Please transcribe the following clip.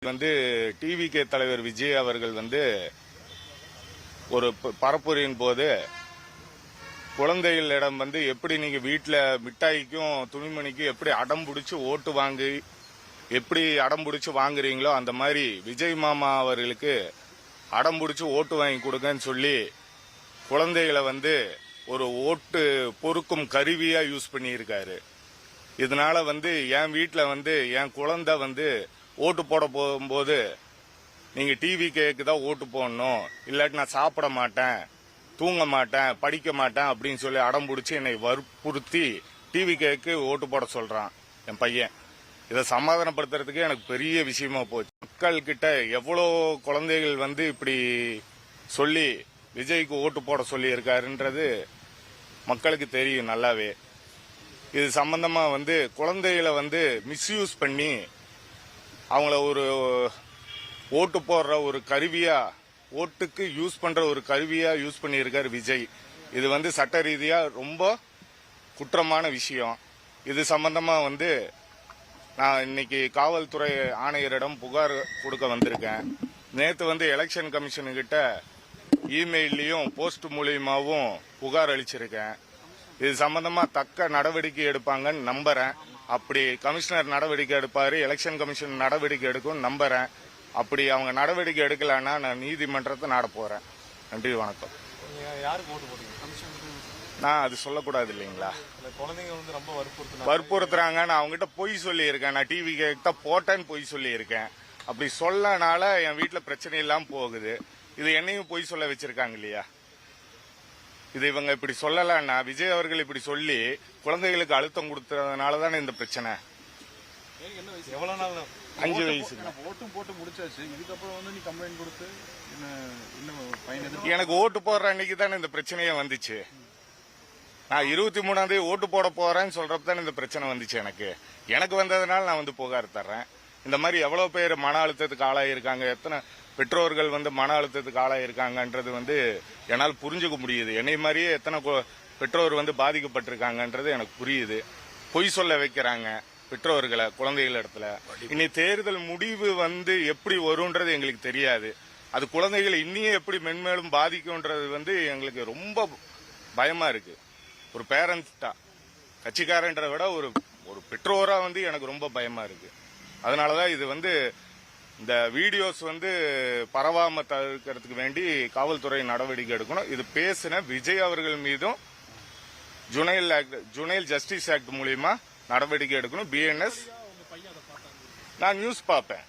வந்து டிவிகே தலைவர் விஜய் அவர்கள் வந்து ஒரு பரப்புரையின் போது குழந்தைகளிடம் வந்து எப்படி நீங்க வீட்டில் மிட்டாய்க்கும் துணிமணிக்கும் எப்படி அடம் பிடிச்சி ஓட்டு வாங்கி எப்படி அடம் பிடிச்சி வாங்குறீங்களோ அந்த மாதிரி விஜய் மாமா அவர்களுக்கு அடம் பிடிச்சி ஓட்டு வாங்கி கொடுங்கன்னு சொல்லி குழந்தைகளை வந்து ஒரு ஓட்டு பொறுக்கும் கருவியா யூஸ் பண்ணியிருக்காரு. இதனால வந்து என் வீட்டில் வந்து என் குழந்தை வந்து ஓட்டு போட போகும்போது நீங்க டிவிகேக்கு தான் ஓட்டு போடணும், இல்லாட்டி நான் சாப்பிட மாட்டேன், தூங்க மாட்டேன், படிக்க மாட்டேன் அப்படின்னு சொல்லி அடம் பிடிச்சி என்னை வற்புறுத்தி டிவிகேக்கு ஓட்டு போட சொல்றான் என் பையன். இதை சமாதானப்படுத்துறதுக்கு எனக்கு பெரிய விஷயமா போச்சு. மக்கள் கிட்ட எவ்வளோ குழந்தைகள் வந்து இப்படி சொல்லி விஜய்க்கு ஓட்டு போட சொல்லி இருக்காருன்றது மக்களுக்கு தெரியும் நல்லாவே. இது சம்பந்தமா வந்து குழந்தைகளை வந்து மிஸ்யூஸ் பண்ணி அவங்கள ஒரு ஓட்டு போடுற ஒரு கருவியா, ஓட்டுக்கு யூஸ் பண்ற ஒரு கருவியா யூஸ் பண்ணியிருக்காரு விஜய். இது வந்து சட்ட ரீதியா ரொம்ப குற்றமான விஷயம். இது சம்பந்தமா வந்து நான் இன்னைக்கு காவல்துறை ஆணையரிடம் புகார் கொடுக்க வந்திருக்கேன். நேற்று வந்து எலெக்ஷன் கமிஷன் கிட்ட இமெயிலையும் போஸ்ட் மூலியமாவும் புகார் அளிச்சிருக்கேன். இது சம்பந்தமா தக்க நடவடிக்கை எடுப்பாங்கன்னு நம்புறேன். அப்படி கமிஷனர் நடவடிக்கை எடுப்பாரு, எலெக்ஷன் கமிஷன் நடவடிக்கை எடுக்கும் நம்புறேன். அப்படி அவங்க நடவடிக்கை எடுக்கலன்னா நான் நீதிமன்றத்தை நாட போறேன். நன்றி, வணக்கம். நான் அது சொல்லக்கூடாது இல்லைங்களா? குழந்தைங்க வந்து ரொம்ப வற்புறுத்துறாங்க. நான் அவங்ககிட்ட பொய் சொல்லி இருக்கேன். நான் டிவி தான் போட்டேன்னு பொய் சொல்லி இருக்கேன். அப்படி சொல்லனால என் வீட்டுல பிரச்சனை இல்லாம போகுது. இது என்னையும் பொய் சொல்ல வச்சிருக்காங்க இல்லையா? இது இவங்க இப்படி சொல்லலன்னா, விஜய் அவர்கள் இப்படி சொல்லி குழந்தைகளுக்கு அழுத்தம் கொடுத்ததுனால தானே இந்த பிரச்சனை. 5 வயசு ஓட்டும் போட்டு முடிச்சாச்சு. இதுக்கப்புறம் வந்து நீ கம்ப்ளைண்ட் கொடுத்து எனக்கு ஓட்டு போடுற அன்னைக்கு தானே இந்த பிரச்சனையே வந்துச்சு. நான் 23ஆம் தேதி ஓட்டு போட போறேன்னு சொல்றப்ப தானே இந்த பிரச்சனை வந்துச்சு. எனக்கு வந்ததுனால நான் வந்து புகார் தர்றேன். இந்த மாதிரி எவ்வளவு பேர் மன அழுத்தத்துக்கு ஆளாயிருக்காங்க, எத்தனை பெற்றோர்கள் வந்து மன அழுத்தத்துக்கு ஆளாயிருக்காங்கன்றது வந்து என்னால் புரிஞ்சுக்க முடியுது. என்னை மாதிரியே எத்தனை பெற்றோர் வந்து பாதிக்கப்பட்டிருக்காங்கன்றது எனக்கு புரியுது. பொய் சொல்ல வைக்கிறாங்க பெற்றோர்களை குழந்தைகள் இடத்துல. இனி தேர்தல் முடிவு வந்து எப்படி வரும்ன்றது எங்களுக்கு தெரியாது. அது குழந்தைகளை இன்னும் எப்படி மென்மேலும் பாதிக்கும்ன்றது வந்து எங்களுக்கு ரொம்ப பயமா இருக்கு. ஒரு பேரண்ட்ஸா, கட்சிக்காரன்றதை விட ஒரு பெற்றோரா வந்து எனக்கு ரொம்ப பயமா இருக்கு. அதனாலதான் இது வந்து இந்த வீடியோஸ் வந்து பரவாம தடுக்கிறதுக்கு வேண்டி காவல்துறை நடவடிக்கை எடுக்கணும். இது பேசின விஜய் அவர்கள் மீதும் ஜுனைல் ஜஸ்டிஸ் ஆக்ட் மூலியமா நடவடிக்கை எடுக்கணும். பிஎன்எஸ் நான் நியூஸ் பார்ப்பேன்.